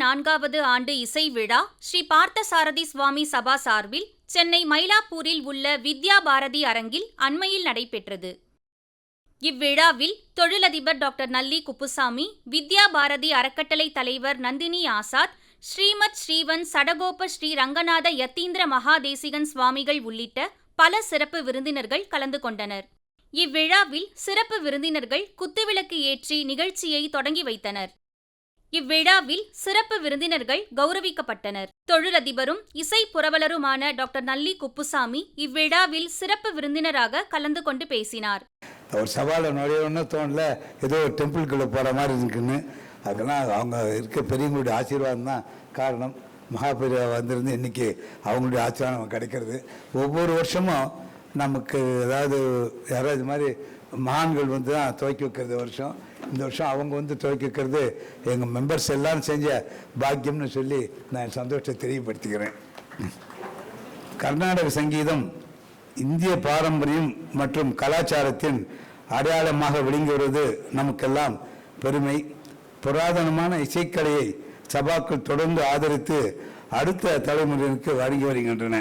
44வது ஆண்டு இசை விழா ஸ்ரீ பார்த்தசாரதி சுவாமி சபா சார்பில் சென்னை மயிலாப்பூரில் உள்ள வித்யா பாரதி அரங்கில் அண்மையில் நடைபெற்றது. இவ்விழாவில் தொழிலதிபர் டாக்டர் நல்லி குப்புசாமி, வித்யா பாரதி அறக்கட்டளை தலைவர் நந்தினி ஆசாத், ஸ்ரீமத் ஸ்ரீவன் சடகோப ஸ்ரீ ரங்கநாத யத்தீந்திர மகாதேசிகன் சுவாமிகள் உள்ளிட்ட பல சிறப்பு விருந்தினர்கள் கலந்து கொண்டனர். இவ்விழாவில் சிறப்பு விருந்தினர்கள் குத்துவிளக்கு ஏற்றி நிகழ்ச்சியை தொடங்கி வைத்தனர். இவ்விழாவில் சிறப்பு விருந்தினர்கள் கௌரவிக்கப்பட்டனர். தொழிலதிபரும் இசை புரவலருமான டாக்டர் நல்லி குப்புசாமி இவ்விழாவில் சிறப்பு விருந்தினராக கலந்து கொண்டு பேசினார். ஒரு சவாலை நுழையணும்னு தோணல, ஏதோ ஒரு டெம்பிள்குள்ளே போகிற மாதிரி இருக்குன்னு. அதெல்லாம் அவங்க இருக்க பெரியவங்களுடைய ஆசீர்வாதம் தான் காரணம். மகாபெரியா வந்திருந்து இன்னைக்கு அவங்களுடைய ஆசீர்வாதம் கிடைக்கிறது. ஒவ்வொரு வருஷமும் நமக்கு ஏதாவது யாராவது இது மாதிரி மகான்கள் வந்து தான் துவக்கி வைக்கிறது வருஷம். இந்த வருஷம் அவங்க வந்து துவக்கி வைக்கிறது எங்கள் மெம்பர்ஸ் எல்லாரும் செஞ்ச பாக்கியம்னு சொல்லி நான் சந்தோஷத்தை தெரியப்படுத்திக்கிறேன். கர்நாடக சங்கீதம் இந்திய பாரம்பரியம் மற்றும் கலாச்சாரத்தின் அடையாளமாக விளங்கி வருவது நமக்கெல்லாம் பெருமை. புராதனமான இசைக்கலையை சபாக்கள் தொடர்ந்து ஆதரித்து அடுத்த தலைமுறையினருக்கு வழங்கி வருகின்றன.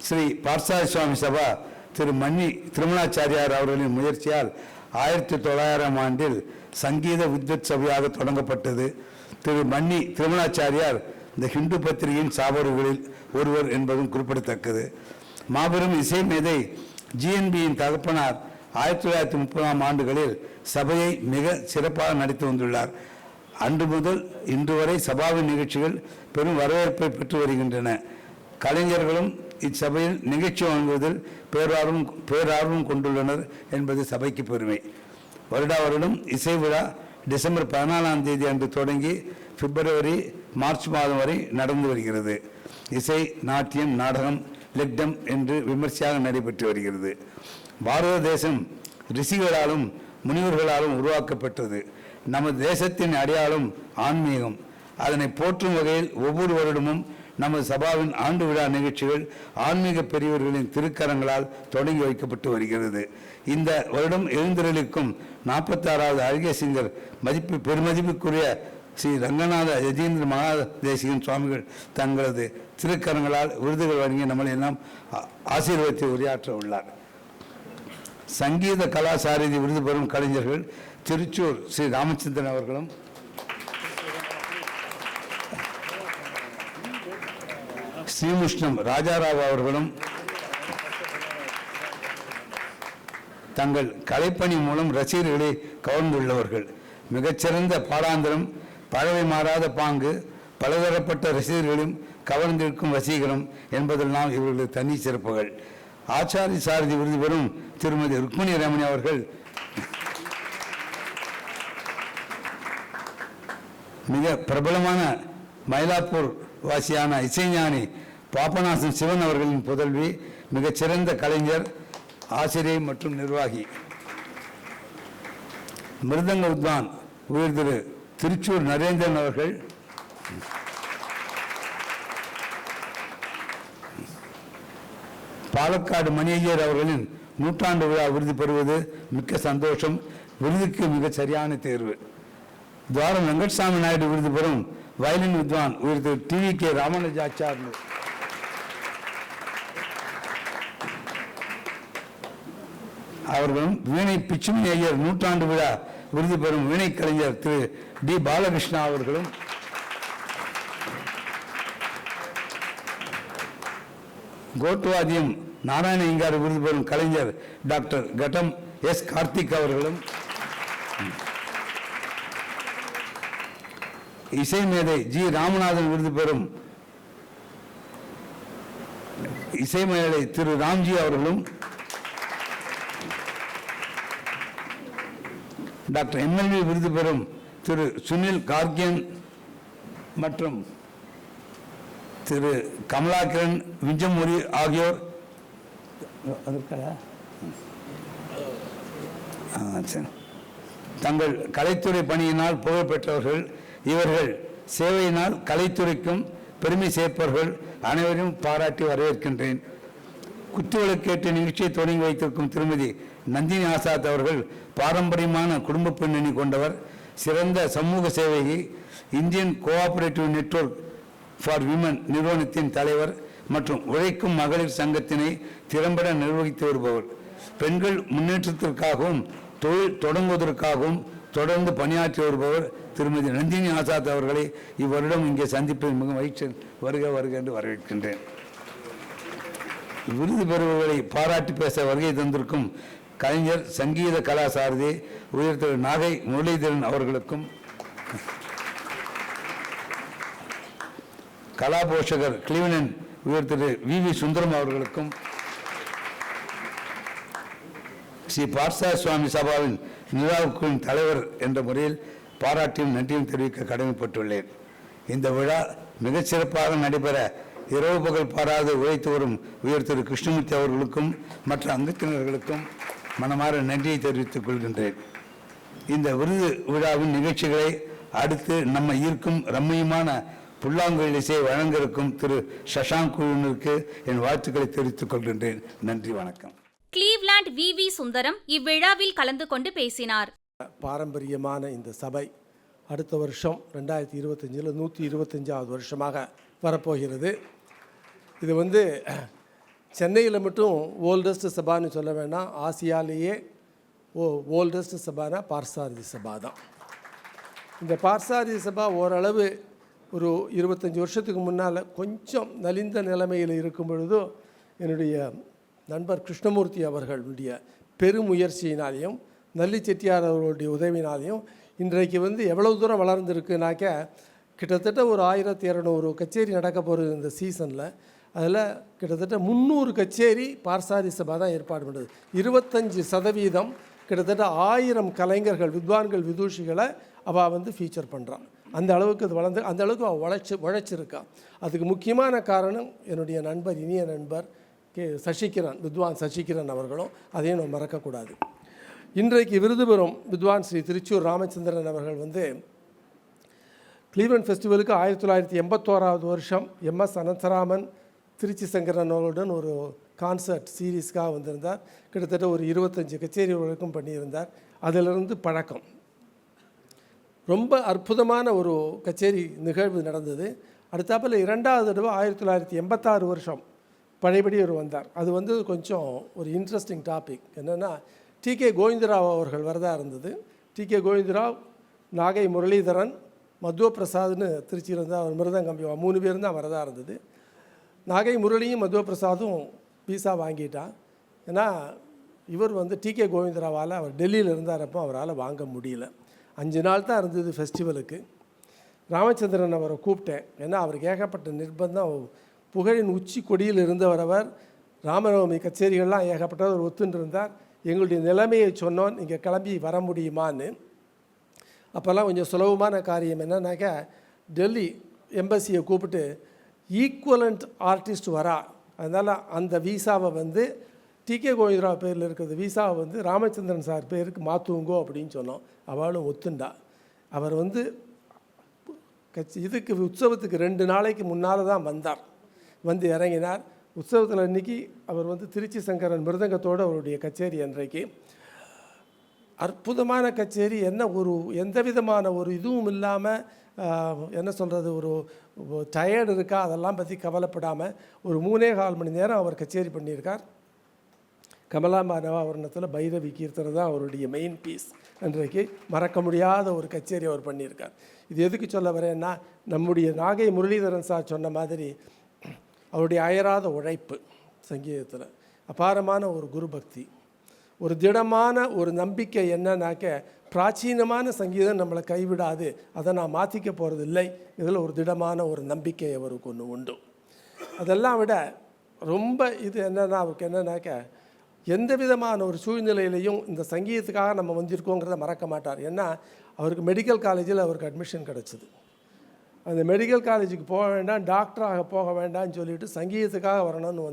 ஸ்ரீ பார்த்தசாரதி சுவாமி சபா திரு மன்னி திருமலாச்சாரியார் அவர்களின் முயற்சியால் 1900ஆம் ஆண்டில் சங்கீத வித்வத் சபையாக தொடங்கப்பட்டது. திரு மன்னி திருமலாச்சாரியார் இந்த ஹிந்து பத்திரிகையின் சாபர்களில் ஒருவர் என்பதும் குறிப்பிடத்தக்கது. மாபெரும் இசை மேதை ஜிஎன்பியின் தகப்பனார் 1930ஆம் ஆண்டுகளில் சபையை மிக சிறப்பாக நடத்தி வந்துள்ளார். அன்று முதல் இன்று வரை சபாவின் நிகழ்ச்சிகள் பெரும் வரவேற்பை பெற்று வருகின்றன. கலைஞர்களும் இச்சபையில் நிகழ்ச்சி வழங்குவதில் பேரார்வம் கொண்டுள்ளனர் என்பது சபைக்கு பெருமை. வருடம் இசை விழா டிசம்பர் 14ஆம் தேதி அன்று தொடங்கி பிப்ரவரி மார்ச் மாதம் வரை நடந்து வருகிறது. இசை, நாட்டியம், நாடகம், லெக்டம் என்று விமர்சையாக நடைபெற்று வருகிறது. பாரத தேசம் ரிஷிகளாலும் முனிவர்களாலும் உருவாக்கப்பட்டது. நமது தேசத்தின் அடையாளம் ஆன்மீகம். அதனை போற்றும் வகையில் ஒவ்வொரு வருடமும் நமது சபாவின் ஆண்டு விழா நிகழ்ச்சிகள் ஆன்மீக பெரியவர்களின் திருக்கரங்களால் தொடங்கி வைக்கப்பட்டு வருகிறது. இந்த வருடம் எழுந்திரளிக்கும் 46வது அழகிய சிங்கர் பெருமதிப்புக்குரிய ஸ்ரீ ரங்கநாத யதீந்திர மகாதேசிகன் சுவாமிகள் தங்களது திருக்கரங்களால் விருதுகள் வழங்கி நம்மளை எல்லாம் ஆசீர்வதித்து உரையாற்ற உள்ளார். சங்கீத கலாசாரதி விருது பெறும் கலைஞர்கள் திருச்சூர் ஸ்ரீ ராமச்சந்திரன் அவர்களும், ஸ்ரீமுஷ்ணம் ராஜாராவ் அவர்களும் தங்கள் கலைப்பணி மூலம் ரசிகர்களை கவர்ந்துள்ளவர்கள். மிகச்சிறந்த பாடாந்திரம், பழமை மாறாத பாங்கு, பலதரப்பட்ட ரசிகர்களும் கவர்ந்திருக்கும் வசீகரம் என்பதெல்லாம் இவர்களது தனி சிறப்புகள். ஆச்சாரிய சாரதி விருது பெறும் திருமதி ருக்மணி ரமணி அவர்கள் மிக பிரபலமான மயிலாப்பூர் வாசியான இசைஞானி பாபநாசன் சிவன் அவர்களின் புதல்வி, மிகச்சிறந்த கலைஞர், ஆசிரியர் மற்றும் நிர்வாகி. மிருதங்க வித்வான் உயர் திரு திருச்சூர் நரேந்திரன் அவர்கள் பாலக்காடு மணியையர் அவர்களின் நூற்றாண்டு விழா விருது பெறுவது மிக்க சந்தோஷம். விருதுக்கு மிக சரியான தேர்வு. துவாரம் வெங்கட்சாமி நாயுடு விருது பெறும் வயலின் வித்வான் உயர் திரு TVK ராமானுஜாச்சார்ய அவர்களும் வீணை பிச்சுமணி ஐயர் நூற்றாண்டு விழா விருது பெறும் வீணை கலைஞர் திரு D பாலகிருஷ்ணா அவர்களும், கோட்டுவாதியம் நாராயண இங்கார் விருது பெறும் கலைஞர் டாக்டர் கட்டம் S கார்த்திக் அவர்களும், இசை மேதை G ராமநாதன் விருது பெறும் இசை மேதை திரு ராம்ஜி அவர்களும், டாக்டர் MLV விருது பெறும் திரு சுனில் கார்கியன் மற்றும் திரு கமலாக்கிரன் விஞ்சமூரி ஆகியோர் தங்கள் கலைத்துறை பணியினால் புகழ்பெற்றவர்கள். இவர்கள் சேவையினால் கலைத்துறைக்கும் பெருமை சேர்ப்பவர்கள். அனைவரையும் பாராட்டி வரவேற்கின்றேன். குத்துவிளக்கேற்ற நிகழ்ச்சியை தொடங்கி வைத்திருக்கும் திருமதி நந்தினி ஆசாத் அவர்கள் பாரம்பரியமான குடும்ப பின்னணி கொண்டவர். சிறந்த சமூக சேவையை Indian cooperative network for women நிறுவனத்தின் தலைவர் மற்றும் உழைக்கும் மகளிர் சங்கத்தினை திறம்பட நிர்வகித்து வருபவர். பெண்கள் முன்னேற்றத்திற்காகவும் தொழில் தொடங்குவதற்காகவும் தொடர்ந்து பணியாற்றி வருபவர் திருமதி நந்தினி ஆசாத் அவர்களை இவ்வருடம் இங்கே சந்திப்பதில் மிக மகிழ்ச்சி. வருக வருக என்று வரவேற்கின்றேன். விருது பெறுபவர்களை பாராட்டி பேச வருகை தந்திருக்கும் கலைஞர் சங்கீத கலாசாரதி உயர் திரு நாகை முரளிதரன் அவர்களுக்கும், கலாபோஷகர் கிளீவனன் உயர் திரு வி சுந்தரம் அவர்களுக்கும், ஸ்ரீ பார்த்தசாரதி சுவாமி சபாவின் நிர்வாகக்குழுவின் தலைவர் என்ற முறையில் பாராட்டியும் நன்றியும் தெரிவிக்க கடமைப்பட்டுள்ளேன். இந்த விழா மிகச்சிறப்பாக நடைபெற இரவு பகல் பாராது உழைத்து வரும் உயர் திரு கிருஷ்ணமூர்த்தி அவர்களுக்கும் மற்ற அங்கத்தினர்களுக்கும் மனமாற நன்றியை தெரிவித்துக் கொள்கின்றேன். இந்த விருது விழாவின் நிகழ்ச்சிகளை அடுத்து நம்ம ஈர்க்கும் ரம்மியமான புல்லாங்குழல் இசையை வழங்க இருக்கும் திரு சஷாங்க் குழுவினருக்கு என் வாழ்த்துக்களை தெரிவித்துக் கொள்கின்றேன். நன்றி, வணக்கம். கிளீவ்லாண்ட் வி சுந்தரம் இவ்விழாவில் கலந்து கொண்டு பேசினார். பாரம்பரியமான இந்த சபை அடுத்த வருஷம் 2025 125வது வருஷமாக வரப்போகிறது. இது சென்னையில் மட்டும் ஓல்டஸ்ட் சபான்னு சொல்ல வேண்டாம், ஆசியாலேயே ஓல்டஸ்ட் சபானா பார்த்தசாரதி சபா தான். இந்த பார்த்தசாரதி சபா ஓரளவு ஒரு 25 வருஷத்துக்கு முன்னால் கொஞ்சம் நலிந்த நிலைமையில் இருக்கும் பொழுதோ என்னுடைய நண்பர் கிருஷ்ணமூர்த்தி அவர்களுடைய பெருமுயற்சியினாலையும் நல்லி செட்டியார் அவர்களுடைய உதவினாலையும் இன்றைக்கு எவ்வளவு தூரம் வளர்ந்துருக்குனாக்க கிட்டத்தட்ட ஒரு 1200 கச்சேரி நடக்க போகிறது இந்த சீசனில். அதில் கிட்டத்தட்ட 300 கச்சேரி பார்த்தசாரதி சபா தான் ஏற்பாடு பண்ணுறது. 25% கிட்டத்தட்ட 1000 கலைஞர்கள், வித்வான்கள், விதூஷிகளை அவள் ஃபீச்சர் பண்ணுறான். அந்த அளவுக்கு அது வளர்ந்து, அந்த அளவுக்கு அவள் உழைச்சிருக்கா. அதுக்கு முக்கியமான காரணம் என்னுடைய நண்பர், இனிய நண்பர் சசிகிரண், வித்வான் சசிகிரண் அவர்களும். அதையும் நம்ம மறக்கக்கூடாது. இன்றைக்கு விருது பெறும் வித்வான் ஸ்ரீ திருச்சூர் ராமச்சந்திரன் அவர்கள் கிளீவ்லாண்ட் ஃபெஸ்டிவலுக்கு 1981வது வருஷம் MS அனந்தராமன், திருச்சி சங்கரன் அவர்களுடன் ஒரு கான்சர்ட் சீரீஸ்க்காக வந்திருந்தார். கிட்டத்தட்ட ஒரு 25 கச்சேரி வரைக்கும் பண்ணியிருந்தார். அதிலிருந்து பழக்கம். ரொம்ப அற்புதமான ஒரு கச்சேரி நிகழ்வு நடந்தது. அடுத்தாப்பில் 2வது தடவை 1986 வருஷம் பழையபடி அவர் வந்தார். அது கொஞ்சம் ஒரு இன்ட்ரெஸ்டிங் டாபிக். என்னென்னா, TK கோவிந்தராவ் அவர்கள் வரதா இருந்தது. TK கோவிந்தராவ், நாகை முரளிதரன், மதுவ பிரசாத்னு திருச்சியில் இருந்தால் அவர் மிருதங்கம்பி 3 பேர் தான் வரதா இருந்தது. நாகை முரளியும் மதுவ பிரசாதும் விசா வாங்கிட்டான். ஏன்னா இவர் TK கோவிந்தராவால், அவர் டெல்லியில் இருந்தாரப்போ அவரால் வாங்க முடியல. 5 நாள் தான் இருந்தது ஃபெஸ்டிவலுக்கு. ராமச்சந்திரன் அவரை கூப்பிட்டேன். ஏன்னா அவருக்கு ஏகப்பட்ட நிர்பந்தம். புகழின் உச்சி கொடியில் இருந்தவர் அவர். ராமநவமி கச்சேரிகள்லாம் ஏகப்பட்டவர் ஒத்துன்னு இருந்தார். எங்களுடைய நிலைமையை சொன்னோன், இங்கே கிளம்பி வர முடியுமான்னு. அப்போல்லாம் கொஞ்சம் சுலபமான காரியம் என்னன்னாக்கா, டெல்லி எம்பசியை கூப்பிட்டு ஈக்குவலண்ட் ஆர்டிஸ்ட் வரா, அதனால் அந்த வீசாவை TK கோவிந்தராவ் பேரில் இருக்கிறது வீசாவை ராமச்சந்திரன் சார் பேருக்கு மாற்றுங்கோ அப்படின்னு சொன்னோம். அவளும் ஒத்துண்டா. அவர் இதுக்கு உற்சவத்துக்கு 2 நாளைக்கு முன்னால் தான் வந்தார். இறங்கினார். உற்சவத்தில் அன்றைக்கி அவர் திருச்சி சங்கரன் மிருதங்கத்தோடு அவருடைய கச்சேரி அன்றைக்கு அற்புதமான கச்சேரி. எந்த விதமான ஒரு இதுவும் இல்லாமல், என்ன சொல்கிறது, ஒரு டயர்டு இருக்கா அதெல்லாம் பற்றி கவலைப்படாமல் ஒரு 3.25 மணி நேரம் அவர் கச்சேரி பண்ணியிருக்கார். கமலா மானவாவரணத்தில் பைரவி கீர்த்தனை தான் அவருடைய மெயின் பீஸ். அன்றைக்கு மறக்க முடியாத ஒரு கச்சேரி அவர் பண்ணியிருக்கார். இது எதுக்கு சொல்ல வரேன்னா, நம்முடைய நாகை முரளிதரன் சார் சொன்ன மாதிரி அவருடைய அயராத உழைப்பு சங்கீதத்தில், அபாரமான ஒரு குரு பக்தி, ஒரு திடமான ஒரு நம்பிக்கை. என்னன்னாக்க, பிராச்சீனமான சங்கீதம் நம்மளை கைவிடாது, அதை நான் மாற்றிக்க போகிறது இல்லை, இதில் ஒரு திடமான ஒரு நம்பிக்கை அவருக்கு ஒன்று உண்டு. அதெல்லாம் விட ரொம்ப இது அவருக்கு என்னன்னாக்க, எந்த விதமான ஒரு சூழ்நிலையிலையும் இந்த சங்கீதத்துக்காக நம்ம வந்திருக்கோங்கிறத மறக்க மாட்டார். ஏன்னா அவருக்கு மெடிக்கல் காலேஜில் அவருக்கு அட்மிஷன் கிடச்சிது. அந்த மெடிக்கல் காலேஜுக்கு போக வேண்டாம், டாக்டராக போக வேண்டாம்னு சொல்லிட்டு சங்கீதத்துக்காக வரணும்னு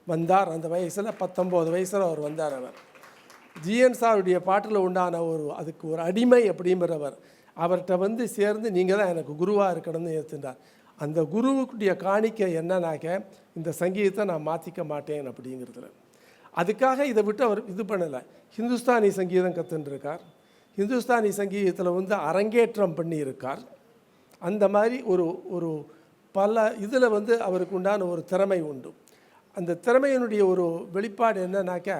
வந்தார். அந்த வயசில் 19 வயசில் அவர் வந்தார். அவர் ஜிஎன் சாருடைய பாட்டில் உண்டான அதுக்கு ஒரு அடிமை அப்படிங்கிறவர் அவர்கிட்ட சேர்ந்து நீங்கள் தான் எனக்கு குருவாக இருக்கணும்னு ஏற்றுண்டார். அந்த குருவுக்குடைய காணிக்கை என்னன்னாக்க, இந்த சங்கீதத்தை நான் மாற்றிக்க மாட்டேன் அப்படிங்கிறதுல. அதுக்காக இதை விட்டு அவர் இது பண்ணலை. ஹிந்துஸ்தானி சங்கீதம் கற்றுருக்கார், இந்துஸ்தானி சங்கீதத்தில் வந்து அரங்கேற்றம் பண்ணியிருக்கார். அந்த மாதிரி ஒரு ஒரு பல இதில் வந்து அவருக்கு உண்டான ஒரு திறமை உண்டு. அந்த திறமையினுடைய ஒரு வெளிப்பாடு என்னன்னாக்கா,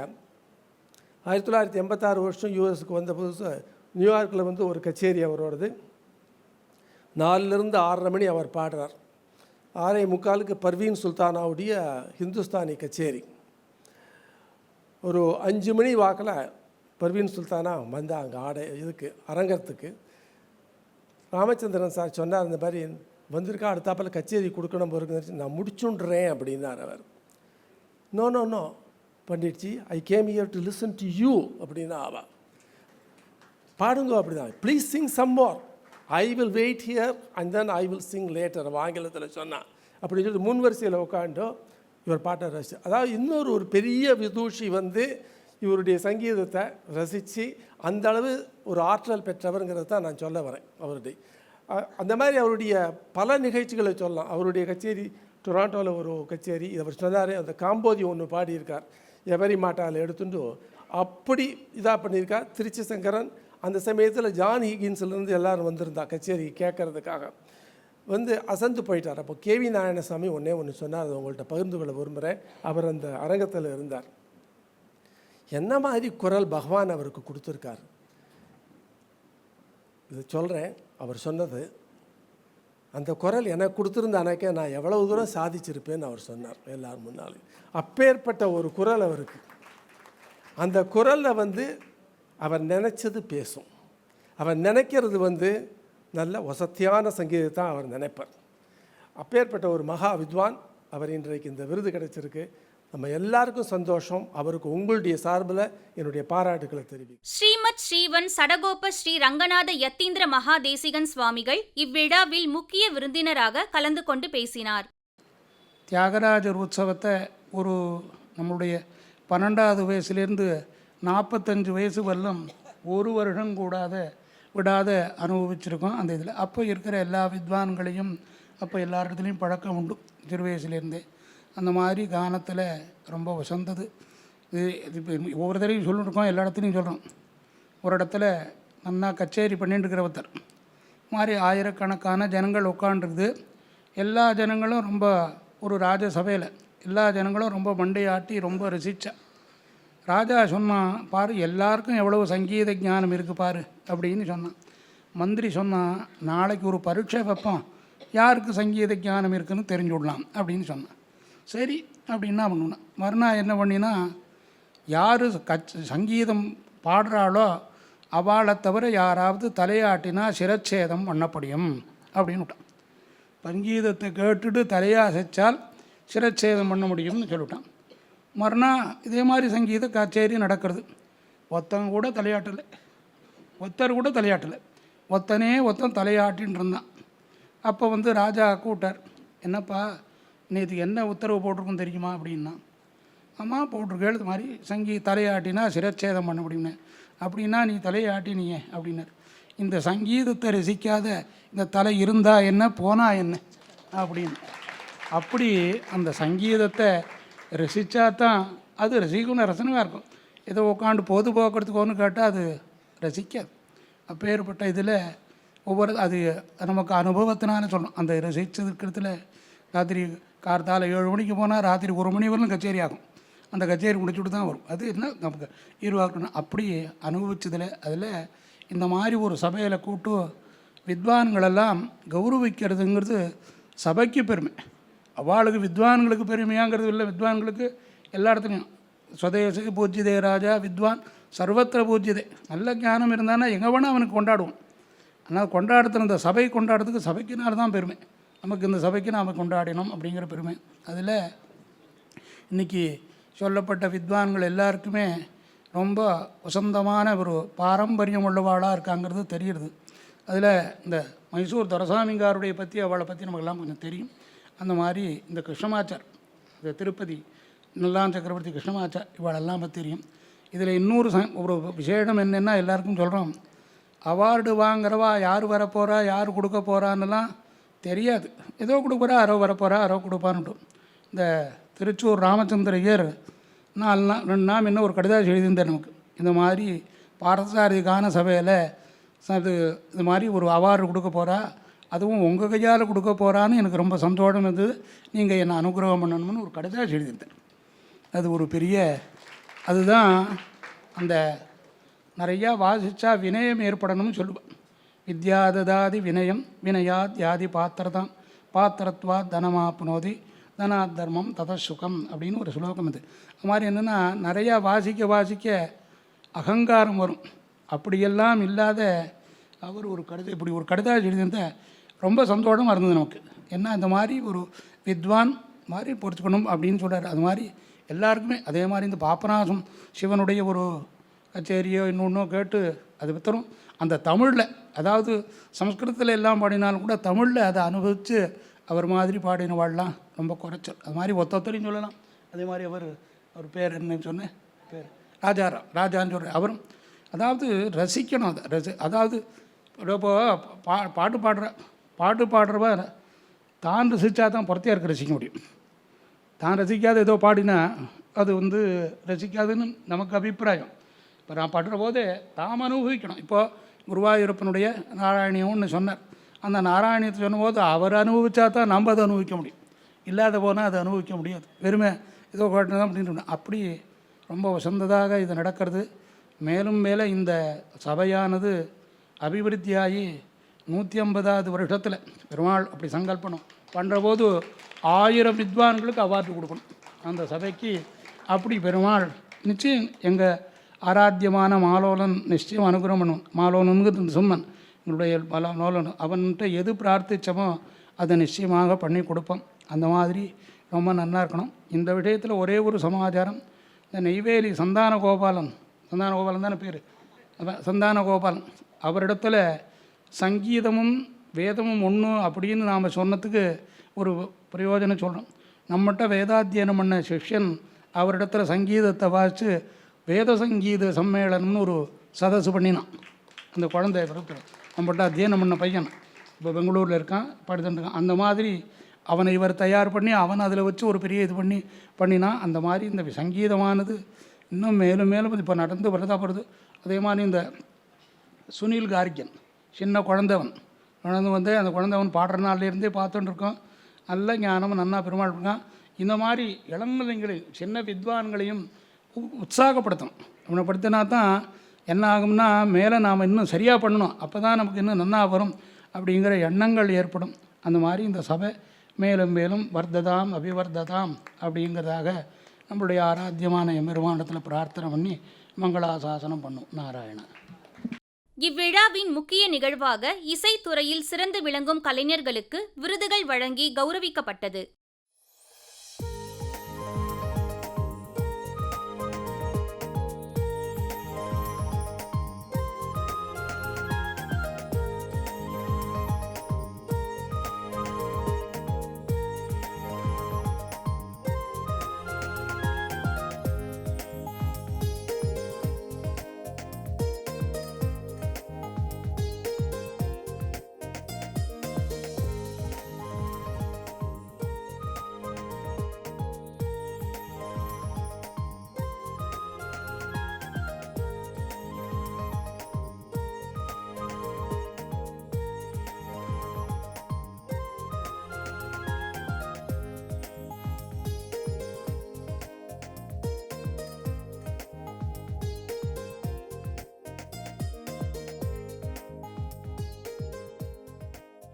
1986 வருஷம் யூஎஸ்க்கு வந்த புதுசு நியூயார்க்கில் வந்து ஒரு கச்சேரி அவரோடது. 4லேருந்து 6:30 மணி அவர் பாடுறார். 6:45க்கு பர்வீன் சுல்தானாவுடைய ஹிந்துஸ்தானி கச்சேரி. ஒரு 5 மணி வாக்கில் பர்வீன் சுல்தானா வந்தாங்க இதுக்கு அரங்கத்துக்கு. ராமச்சந்திரன் சார் சொன்னார், இந்த மாதிரி வந்திருக்கா, அடுத்தாப்பில் கச்சேரி கொடுக்கணும் போருக்கு, நான் முடிச்சுன்றேன் அப்படின்னார் அவர். நோ நோ நோ பண்டிட்ஜி, I came here to listen to you அப்படின்னா அவள் பாடுங்க அப்படிதான். Please sing some more, I will wait here and then I will sing later ஆங்கிலத்தில் சொன்னான். அப்படின்னு சொல்லிட்டு முன் வரிசையில் உட்காண்டோ இவர் பாட்டை ரசி. அதாவது இன்னொரு ஒரு பெரிய விதூஷி வந்து இவருடைய சங்கீதத்தை ரசித்து அந்த அளவு ஒரு ஆற்றல் பெற்றவருங்கிறது தான் நான் சொல்ல வரேன். அவருடைய அந்த மாதிரி அவருடைய பல நிகழ்ச்சிகளை சொல்லலாம். அவருடைய கச்சேரி டொராண்டோவில் ஒரு கச்சேரி, அவர் சொன்னார், அந்த காம்போதி ஒன்று பாடியிருக்கார், எவரி மாட்டால் எடுத்துட்டு அப்படி இதாக பண்ணியிருக்கார். திருச்சி சங்கரன் அந்த சமயத்தில் ஜான் ஹிகின்ஸ்லேருந்து எல்லோரும் வந்திருந்தா கச்சேரி கேட்கறதுக்காக, வந்து அசந்து போயிட்டார். அப்போ கேவி நாராயணசாமி ஒன்று சொன்னார், அதை உங்கள்கிட்ட பகிர்ந்து கொள்ள விரும்புகிறேன். அவர் அந்த அரங்கத்தில் இருந்தார். என்ன மாதிரி குரல் பகவான் அவருக்கு கொடுத்துருக்கார் இது சொல்கிறேன். அவர் சொன்னது, அந்த குரல் எனக்கு கொடுத்துருந்தானாக்கே நான் எவ்வளவு தூரம் சாதிச்சிருப்பேன்னு அவர் சொன்னார் எல்லாரும் முன்னாலே. அப்பேற்பட்ட ஒரு குரல் அவருக்கு. அந்த குரலில் வந்து அவர் நினச்சது பேசும். அவர் நினைக்கிறது வந்து நல்ல வசத்தியான சங்கீதத்தான் அவர் நினைப்பார். அப்பேற்பட்ட ஒரு மகா வித்வான் அவர். இன்றைக்கு இந்த விருது கிடைச்சிருக்கு. நம்ம எல்லாருக்கும் சந்தோஷம். அவருக்கு உங்களுடைய சார்பில் என்னுடைய பாராட்டுக்களை தெரிவிக்கிறேன். ஸ்ரீமத் ஸ்ரீவன் சடகோப ஸ்ரீ ரங்கநாத யத்தீந்திர மகாதேசிகன் சுவாமிகள் இவ்விழாவில் முக்கிய விருந்தினராக கலந்து கொண்டு பேசினார். தியாகராஜர் உற்சவத்தை ஒரு நம்மளுடைய 12வது வயசுலேருந்து 45 வயசு வரலும் ஒரு வருடம் விடாத அனுபவிச்சிருக்கோம். அந்த இதில் அப்போ இருக்கிற எல்லா வித்வான்களையும் அப்போ எல்லா இடத்துலையும் பழக்கம் உண்டு சிறு வயசுலேருந்தே. அந்த மாதிரி கானத்தில் ரொம்ப வசந்தது. இது இப்போ ஒவ்வொரு தடவையும் சொல்லியிருக்கோம், எல்லா இடத்துலையும் சொல்கிறோம். ஒரு இடத்துல நல்லா கச்சேரி பண்ணிட்டு இருக்கிற ஒருத்தர் மாதிரி ஆயிரக்கணக்கான ஜனங்கள் உட்காண்டிருக்குது. எல்லா ஜனங்களும் ரொம்ப ஒரு ராஜசபையில் எல்லா ஜனங்களும் ரொம்ப மண்டையாட்டி ரொம்ப ரசித்தா. ராஜா சொன்னான், பாரு எல்லாருக்கும் எவ்வளவு சங்கீத ஞானம் இருக்குது பாரு அப்படின்னு சொன்னான். மந்திரி சொன்னான், நாளைக்கு ஒரு பரீட்சை வைப்போம், யாருக்கு சங்கீத ஞானம் இருக்குன்னு தெரிஞ்சு விடலாம் அப்படின்னு சொன்னான். சரி அப்படின்னா பண்ணுனா மறுநாள் என்ன பண்ணினா, யார் சங்கீதம் பாடுறாளோ அவளை தவிர யாராவது தலையாட்டினா சிரச்சேதம் பண்ணப்படியும் அப்படின்னு விட்டான். சங்கீதத்தை கேட்டுட்டு தலையாசைச்சால் சிரச்சேதம் பண்ண முடியும்னு சொல்லிவிட்டான். மறுநாள் இதே மாதிரி சங்கீத கச்சேரி நடக்கிறது. ஒருத்தன் கூட தலையாட்டலை, ஒருத்தன் தலையாட்டின்னு இருந்தான். அப்போ வந்து ராஜா கூட்டார், என்னப்பா நேற்று என்ன உத்தரவு போட்டிருக்குன்னு தெரியுமா அப்படின்னா. அம்மா போட்டிருக்கேள், இது மாதிரி தலையாட்டினா சிரச்சேதம் பண்ண முடியும்னு. அப்படின்னா நீ தலையாட்டினியே அப்படின்னார். இந்த சங்கீதத்தை ரசிக்காத இந்த தலை இருந்தா என்ன போனா என்ன அப்படின்னு. அப்படி அந்த சங்கீதத்தை ரசித்தா தான் அது ரசிக்கணும், ரசனமாக இருக்கும். ஏதோ உட்காந்து பொதுபோக்குறதுக்கோன்னு கேட்டால் அது ரசிக்காது. அப்பேற்பட்ட இதில் ஒவ்வொரு அது நமக்கு அனுபவத்தினால சொல்லணும். அந்த ரசித்ததுக்கிறதுல ராத்திரி கார்த்தால 7 மணிக்கு போனால் ராத்திரி 1 மணி வரலும் கச்சேரி ஆகும். அந்த கச்சேரி முடிச்சுட்டு தான் வரும். அது என்ன நமக்கு ஈர்வாக்கணும். அப்படி அனுபவிச்சதில் அதில் இந்த மாதிரி ஒரு சபையில் கூட்டு வித்வான்களெல்லாம் கௌரவிக்கிறதுங்கிறது சபைக்கு பெருமை. அவளுக்கு வித்வான்களுக்கு பெருமையாங்கிறது இல்லை. வித்வான்களுக்கு எல்லா இடத்துலையும் ஸ்வதேசி பூஜ்யதே ராஜா வித்வான் சர்வத்திர பூஜ்யதே. நல்ல ஞானம் இருந்தானா எங்கே வேணால் அவனுக்கு கொண்டாடுவோம். ஆனால் கொண்டாடுறது இந்த சபை கொண்டாடுறதுக்கு சபைக்குனால தான் பெருமை. நமக்கு இந்த சபைக்கு நாம் கொண்டாடினோம் அப்படிங்கிற பெருமை. அதில் இன்றைக்கி சொல்லப்பட்ட வித்வான்கள் எல்லாருக்குமே ரொம்ப வசந்தமான ஒரு பாரம்பரியம் உள்ளவாளாக இருக்காங்கிறது தெரியுது. அதில் இந்த மைசூர் துரசாமிங்காருடைய பற்றி அவளை பற்றி நமக்கெல்லாம் கொஞ்சம் தெரியும். அந்த மாதிரி இந்த கிருஷ்ணமாச்சார், இந்த திருப்பதி நல்லான் சக்கரவர்த்தி கிருஷ்ணமாச்சார் இவளெல்லாம் பற்றி தெரியும். இதில் இன்னொரு ஒரு விசேஷம் என்னென்னா, எல்லாருக்கும் சொல்கிறோம், அவார்டு வாங்குறவா யார் வரப்போகிறா யார் கொடுக்க போகிறான்னெல்லாம் தெரியாது. ஏதோ கொடுக்குறா, யாரோ வரப்போகிறா, யாரோ கொடுப்பான்ட்டு. இந்த திருச்சூர் ராமச்சந்திர ஐயர் 2 நாள் முன்ன ஒரு கடிதாசி எழுதியிருந்தார் நமக்கு. இந்த மாதிரி பார்த்தசாரதி கான சபையில் அது இது மாதிரி ஒரு அவார்டு கொடுக்க போகிறா, அதுவும் உங்கள் கையால் கொடுக்க போகிறான்னு எனக்கு ரொம்ப சந்தோஷம் இருந்தது. நீங்கள் என்னை அனுகிரகம் பண்ணணும்னு ஒரு கடிதம் எழுதியிருந்தேன். அது ஒரு பெரிய அதுதான் அந்த நிறையா வாசித்தா வினயம் ஏற்படணும்னு சொல்லுவேன். வித்யாததாதி வினயம் வினயாத் யாதி பாத்திரதாம் பாத்திரத்வா தனமாப்னோதி தனாத் தர்மம் ததசுகம் அப்படின்னு ஒரு ஸ்லோகம் இது. அது மாதிரி என்னென்னா நிறையா வாசிக்க அகங்காரம் வரும். அப்படியெல்லாம் இல்லாத அவர் ஒரு கடிதம் இப்படி ஒரு கடிதம் எழுதியிருந்த ரொம்ப சந்தோஷமாக இருந்தது நமக்கு. என்ன இந்த மாதிரி ஒரு வித்வான் மாதிரி பொறுத்துக்கணும் அப்படின்னு சொல்கிறார். அது மாதிரி எல்லாருக்குமே அதே மாதிரி இந்த பாபநாசம் சிவனுடைய ஒரு கச்சேரியோ இன்னொன்னோ கேட்டு அது வித்தரும் அந்த தமிழில், அதாவது சம்ஸ்கிருதத்தில் எல்லாம் பாடினாலும் கூட தமிழில் அதை அனுபவித்து அவர் மாதிரி பாடினவாள்லாம் ரொம்ப குறைச்சல். அது மாதிரி ஒத்தொத்தரையும் சொல்லலாம். அதே மாதிரி அவர் பேர் என்னன்னு சொன்னேன், பேர் ராஜான்னு சொல்கிறார். அவரும் அதாவது ரசிக்கணும். அதை அதாவது இப்போ பாட்டு பாடுறவ தான் ரசித்தா தான் புறத்தையா இருக்க ரசிக்க முடியும். தான் ரசிக்காத ஏதோ பாடினா அது ரசிக்காதுன்னு நமக்கு அபிப்பிராயம். இப்போ நான் பாடுற போது தாம் அனுபவிக்கணும். இப்போது குருவாயூரப்பனுடைய நாராயணியம்னு சொன்னார். அந்த நாராயணியத்தை சொன்னபோது அவர் அனுபவித்தா தான் நம்ம அதை அனுபவிக்க முடியும். இல்லாத போனால் அதை அனுபவிக்க முடியாது. வெறுமை ஏதோ பாட்டுதான் அப்படின்னு அப்படி ரொம்ப வசந்ததாக இது நடக்கிறது. மேலும் மேலே இந்த சபையானது அபிவிருத்தியாகி 150வது வருஷத்தில் பெருமாள் அப்படி சங்கல்பனம் பண்ணுற போது 1000 வித்வான்களுக்கு அவார்டு கொடுக்கணும் அந்த சபைக்கு. அப்படி பெருமாள் நிச்சயம் எங்கள் ஆராத்தியமான மாலோலன் நிச்சயம் அனுகிரகம் பண்ணுவோம். மாலோலனுங்கிறது சும்மன் எங்களுடைய மாலோலன், அவன்கிட்ட எது பிரார்த்திச்சமோ அதை நிச்சயமாக பண்ணி கொடுப்போம். அந்த மாதிரி ரொம்ப நல்லா இருக்கணும். இந்த விஷயத்தில் ஒரே ஒரு சமாச்சாரம். இந்த நெய்வேலி சந்தான கோபாலன் தானே பேர், சந்தான கோபாலன் அவரிடத்துல சங்கீதமும் வேதமும் ஒன்று அப்படின்னு நாம் சொன்னதுக்கு ஒரு பிரயோஜனம் சொல்கிறோம். நம்மகிட்ட வேதாத்தியனம் பண்ண சிஷ்யன் அவரிடத்துல சங்கீதத்தை வாசித்து வேத சங்கீத சம்மேளனம்னு ஒரு சதசு பண்ணினான். அந்த குழந்தை நம்மகிட்ட அத்தியனம் பண்ண பையன் இப்போ பெங்களூரில் இருக்கான், படித்துட்டுருக்கான். அந்த மாதிரி அவனை இவர் தயார் பண்ணி அவன் அதில் வச்சு ஒரு பெரிய இது பண்ணினான். அந்த மாதிரி இந்த சங்கீதமானது இன்னும் மேலும் மேலும் இப்போ நடந்து வருது. அதே மாதிரி இந்த சுனில் கார்கியன் சின்ன குழந்தவன் அந்த குழந்தவன் பாடுற நாள்லேருந்தே பார்த்துட்டு இருக்கோம். நல்ல ஞானமும் நன்னா பெருமாள் இருக்கான். இந்த மாதிரி இளநிலைங்களையும் சின்ன வித்வான்களையும் உற்சாகப்படுத்தணும். அவனை படுத்தினா தான் என்ன ஆகும்னா மேலே நாம் இன்னும் சரியாக பண்ணணும், அப்போ தான் நமக்கு இன்னும் நன்னா வரும் அப்படிங்கிற எண்ணங்கள் ஏற்படும். அந்த மாதிரி இந்த சபை மேலும் மேலும் வர்த்ததாம் அபிவர்த்ததாம் அப்படிங்கிறதாக நம்மளுடைய ஆராத்தியமான எம்பெருமானிடத்தில் பிரார்த்தனை பண்ணி மங்களாசாசனம் பண்ணும். நாராயண. இவ்விழாவின் முக்கிய நிகழ்வாக இசைத்துறையில் சிறந்து விளங்கும் கலைஞர்களுக்கு விருதுகள் வழங்கி கௌரவிக்கப்பட்டது.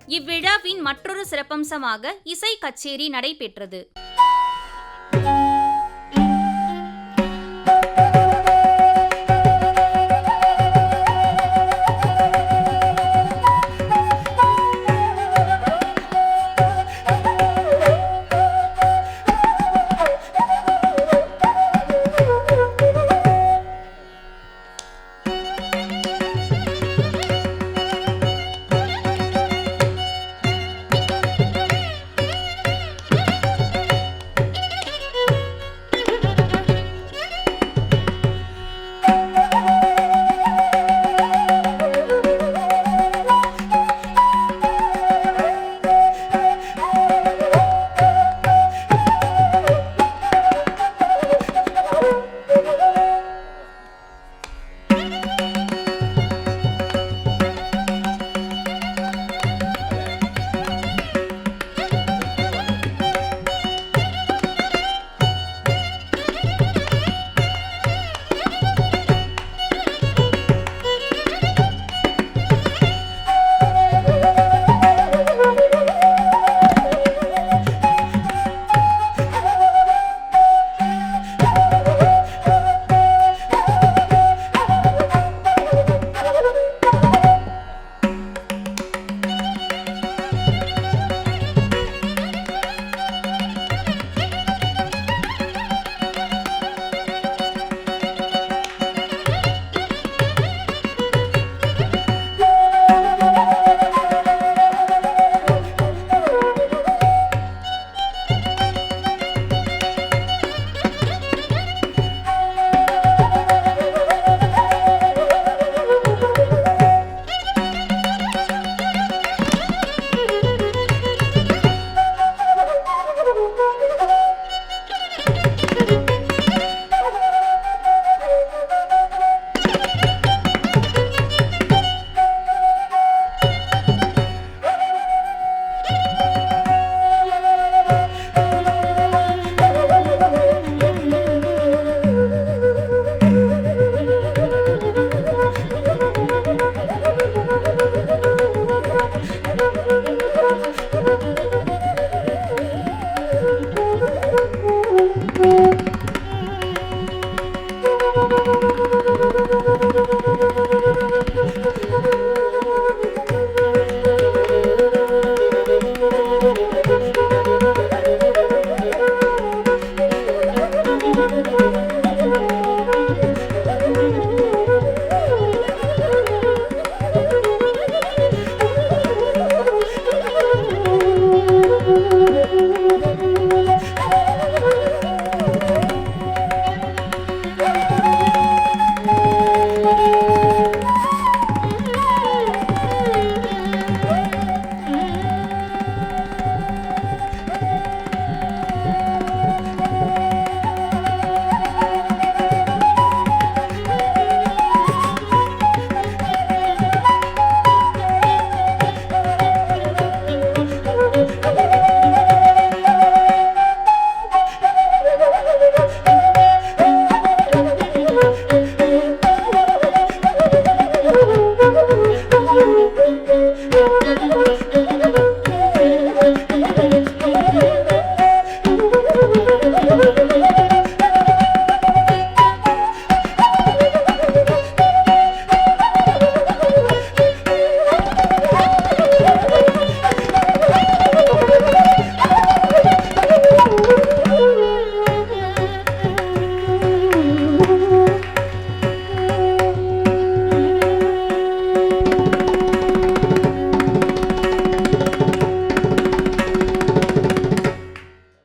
இவ்விழாவின் மற்றொரு சிறப்பம்சமாக இசை கச்சேரி நடைபெற்றது.